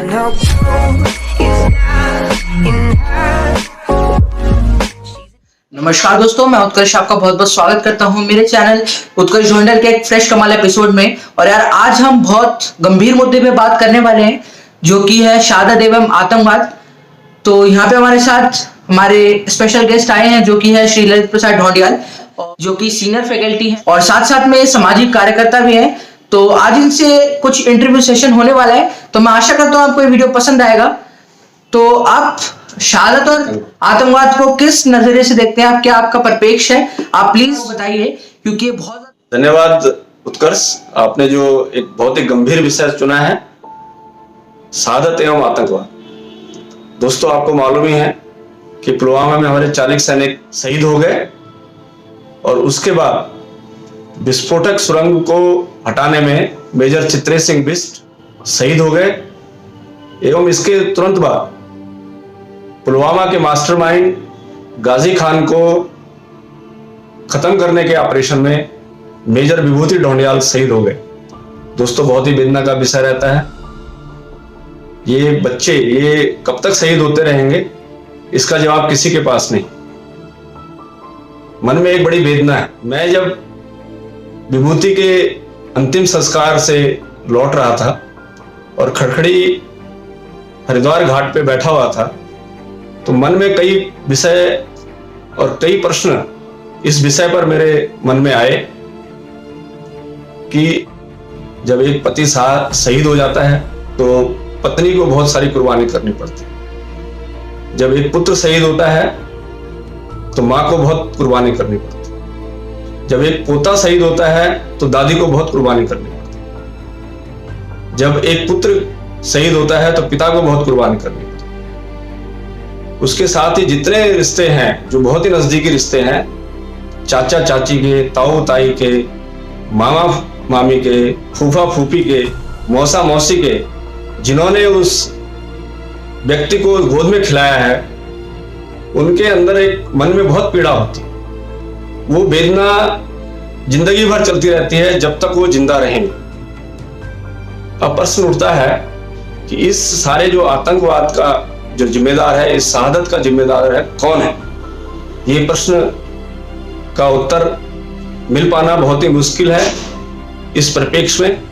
her blue is not in her. नमस्कार दोस्तों, मैं उत्कर्ष आपका बहुत बहुत स्वागत करता हूं मेरे चैनल उत्कर्ष जोइंडर के एक फ्रेश कमाल एपिसोड में। और यार आज हम बहुत गंभीर मुद्दे पे बात करने वाले हैं जो कि है शहादत एवं आतंकवाद। तो यहाँ पे हमारे साथ हमारे स्पेशल गेस्ट आए हैं जो कि है श्री ललित प्रसाद ढोंडियाल, जो कि सीनियर फैकल्टी है और साथ साथ में सामाजिक कार्यकर्ता भी है। तो आज इनसे कुछ इंटरव्यू सेशन होने वाला है, तो मैं आशा करता हूँ आपको ये वीडियो पसंद आएगा। तो आप शहादत और आतंकवाद को किस नजरिए से देखते हैं, आप क्या आपका परिप्रेक्ष्य है, आप प्लीज बताइए, क्योंकि ये बहुत। धन्यवाद उत्कर्ष, आपने जो एक बहुत ही गंभीर विषय चुना है, शहादत एवं आतंकवाद। दोस्तों, आपको मालूम ही है कि पुलवामा में हमारे 40 सैनिक शहीद हो गए और उसके बाद विस्फोटक सुरंग को हटाने में मेजर चित्रे सिंह बिष्ट शहीद हो गए एवं इसके तुरंत बाद पुलवामा के मास्टरमाइंड गाजी खान को खत्म करने के ऑपरेशन में मेजर विभूति ढोंडियाल शहीद हो गए। दोस्तों, बहुत ही वेदना का विषय रहता है। ये बच्चे ये कब तक शहीद होते रहेंगे, इसका जवाब किसी के पास नहीं। मन में एक बड़ी वेदना है। मैं जब विभूति के अंतिम संस्कार से लौट रहा था और खड़खड़ी हरिद्वार घाट पे बैठा हुआ था, तो मन में कई विषय और कई प्रश्न इस विषय पर मेरे मन में आए कि जब एक पति शहीद हो जाता है तो पत्नी को बहुत सारी कुर्बानी करनी पड़ती है। जब एक पुत्र शहीद होता है तो मां को बहुत कुर्बानी करनी पड़ती है। जब एक पोता शहीद होता है तो दादी को बहुत कुर्बानी करनी पड़ती है। जब एक पुत्र शहीद होता है तो पिता को बहुत कुर्बानी करनी पड़ती है। उसके साथ ही जितने रिश्ते हैं जो बहुत ही नजदीकी रिश्ते हैं, चाचा चाची के, ताऊ ताई के, मामा मामी के, फूफा फूफी के, मौसा मौसी के, जिन्होंने उस व्यक्ति को गोद में खिलाया है, उनके अंदर एक मन में बहुत पीड़ा होती है। वो वेदना जिंदगी भर चलती रहती है जब तक वो जिंदा रहेंगे। अब प्रश्न उठता है कि इस सारे जो आतंकवाद का जो जिम्मेदार है, इस शहादत का जिम्मेदार है कौन है? ये प्रश्न का उत्तर मिल पाना बहुत ही मुश्किल है। इस परिप्रेक्ष्य में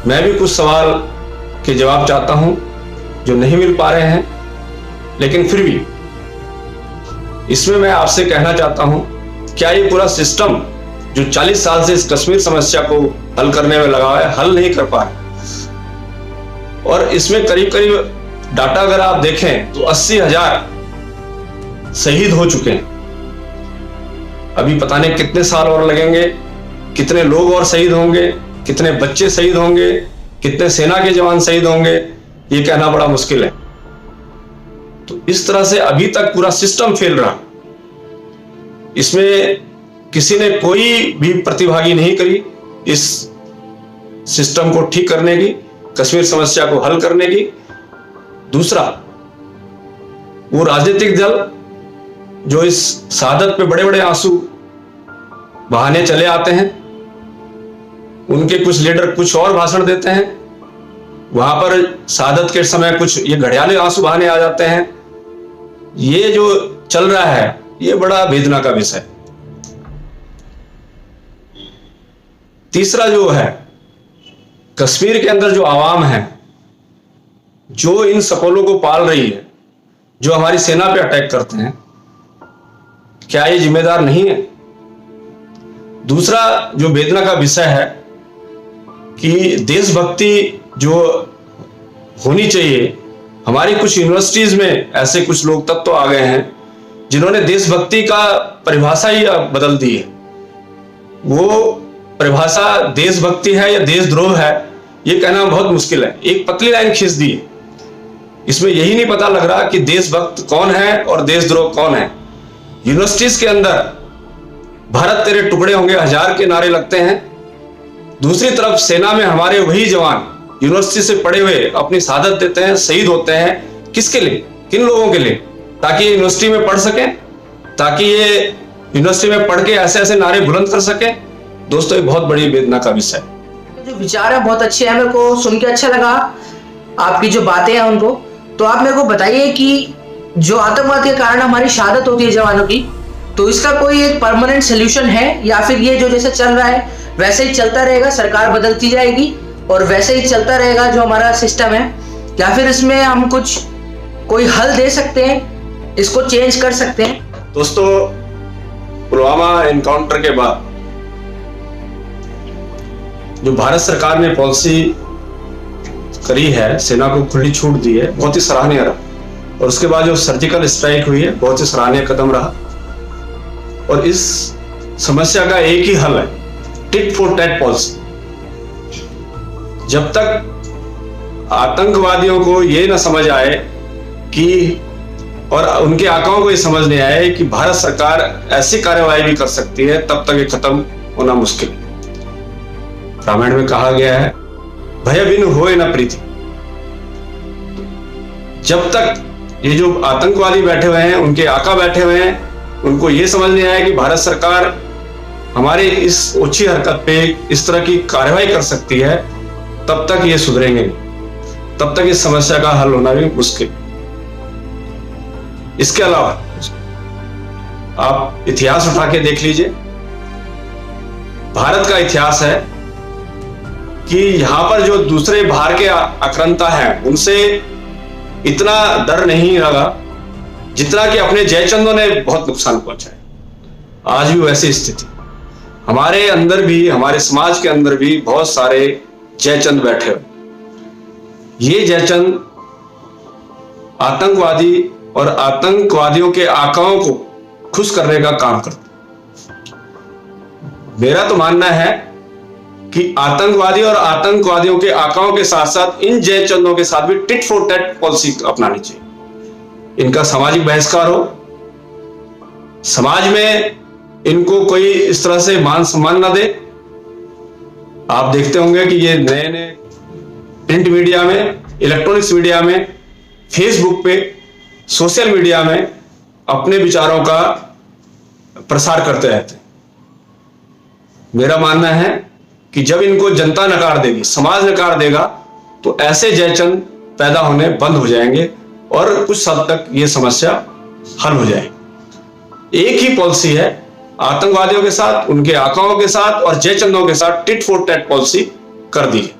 मैं भी कुछ सवाल के जवाब चाहता हूं जो नहीं मिल पा रहे हैं, लेकिन फिर भी इसमें मैं आपसे कहना चाहता हूं, क्या ये पूरा सिस्टम जो 40 साल से इस कश्मीर समस्या को हल करने में लगा है, हल नहीं कर पा रहा? और इसमें करीब करीब डाटा अगर आप देखें तो 80,000 शहीद हो चुके हैं। अभी पता नहीं कितने साल और लगेंगे, कितने लोग और शहीद होंगे, कितने बच्चे शहीद होंगे, कितने सेना के जवान शहीद होंगे, ये कहना बड़ा मुश्किल है। तो इस तरह से अभी तक पूरा सिस्टम फेल रहा। इसमें किसी ने कोई भी प्रतिभागी नहीं करी इस सिस्टम को ठीक करने की, कश्मीर समस्या को हल करने की। दूसरा, वो राजनीतिक दल जो इस शहादत पे बड़े बड़े आंसू बहाने चले आते हैं, उनके कुछ लीडर कुछ और भाषण देते हैं, वहां पर शहादत के समय कुछ ये घड़ियाले आंसू बहाने आ जाते हैं। ये जो चल रहा है ये बड़ा वेदना का विषय। तीसरा जो है, कश्मीर के अंदर जो आवाम है, जो इन सपोलों को पाल रही है, जो हमारी सेना पे अटैक करते हैं, क्या ये जिम्मेदार नहीं है? दूसरा जो वेदना का विषय है कि देशभक्ति जो होनी चाहिए, हमारी कुछ यूनिवर्सिटीज में ऐसे कुछ लोग तत्व आ गए हैं जिन्होंने देशभक्ति का परिभाषा ही बदल दी है। वो परिभाषा देशभक्ति है या देशद्रोह है, ये कहना बहुत मुश्किल है। एक पतली लाइन खींच दी है। इसमें यही नहीं पता लग रहा कि देशभक्त कौन है और देशद्रोह कौन है। यूनिवर्सिटीज के अंदर भारत तेरे टुकड़े होंगे 1000 के नारे लगते हैं, दूसरी तरफ सेना में हमारे वही जवान यूनिवर्सिटी से पढ़े हुए अपनी शहादत देते हैं, शहीद होते हैं। किसके लिए, किन लोगों के लिए? ताकि ये यूनिवर्सिटी में पढ़ सकें, ताकि ये यूनिवर्सिटी में पढ़ के ऐसे ऐसे नारे बुलंद कर सकें। दोस्तों, ये बहुत बड़ी वेदना का विषय है। जो विचार है बहुत अच्छे हैं, मेरे को सुन के अच्छा लगा। आपकी जो बातें हैं उनको, तो आप मेरे को बताइए कि जो आतंकवाद के कारण हमारी शहादत होती है जवानों की, तो इसका कोई एक परमानेंट सोल्यूशन है, या फिर ये जो जैसे चल रहा है वैसे ही चलता रहेगा, सरकार बदलती जाएगी और वैसे ही चलता रहेगा जो हमारा सिस्टम है, या फिर इसमें हम कुछ कोई हल दे सकते हैं, इसको चेंज कर सकते हैं? दोस्तों, पुलवामा एनकाउंटर के बाद जो भारत सरकार ने पॉलिसी करी है, सेना को खुली छूट दी है, बहुत ही सराहनीय रहा। और उसके बाद जो सर्जिकल स्ट्राइक हुई है, बहुत ही सराहनीय कदम रहा। और इस समस्या का एक ही हल है, टिट फॉर टैट पॉलिसी। जब तक आतंकवादियों को ये ना समझ आए कि, और उनके आकाओं को ये समझ नहीं आए कि भारत सरकार ऐसी कार्यवाही भी कर सकती है, तब तक ये खत्म होना मुश्किल। रामायण में कहा गया है, भय बिनु होए न प्रीति। जब तक ये जो आतंकवादी बैठे हुए हैं, उनके आका बैठे हुए हैं, उनको ये समझ नहीं आया कि भारत सरकार हमारे इस ओछी हरकत पे इस तरह की कार्रवाई कर सकती है, तब तक ये सुधरेंगे नहीं, तब तक इस समस्या का हल होना भी मुश्किल। इसके अलावा आप इतिहास उठा के देख लीजिए। भारत का इतिहास है कि यहां पर जो दूसरे बाहर के आक्रांता हैं, उनसे इतना डर नहीं लगा जितना कि अपने जयचंदों ने बहुत नुकसान पहुंचाया। आज भी वैसी स्थिति हमारे अंदर भी, हमारे समाज के अंदर भी बहुत सारे जयचंद बैठे हुए। ये जयचंद आतंकवादी और आतंकवादियों के आकाओं को खुश करने का काम करते। मेरा तो मानना है कि आतंकवादी और आतंकवादियों के आकाओं के साथ साथ इन जयचंदों के साथ भी टिट फॉर टैट पॉलिसी अपनानी चाहिए। इनका सामाजिक बहिष्कार हो, समाज में इनको कोई इस तरह से मान सम्मान ना दे। आप देखते होंगे कि ये नए नए प्रिंट मीडिया में, इलेक्ट्रॉनिक्स मीडिया में, फेसबुक पे, सोशल मीडिया में अपने विचारों का प्रसार करते रहते हैं। मेरा मानना है कि जब इनको जनता नकार देगी, समाज नकार देगा, तो ऐसे जयचंद पैदा होने बंद हो जाएंगे और कुछ हद तक ये समस्या हल हो जाएगी। एक ही पॉलिसी है आतंकवादियों के साथ, उनके आकाओं के साथ और जयचंदों के साथ, टिट फॉर टैट पॉलिसी कर दी है।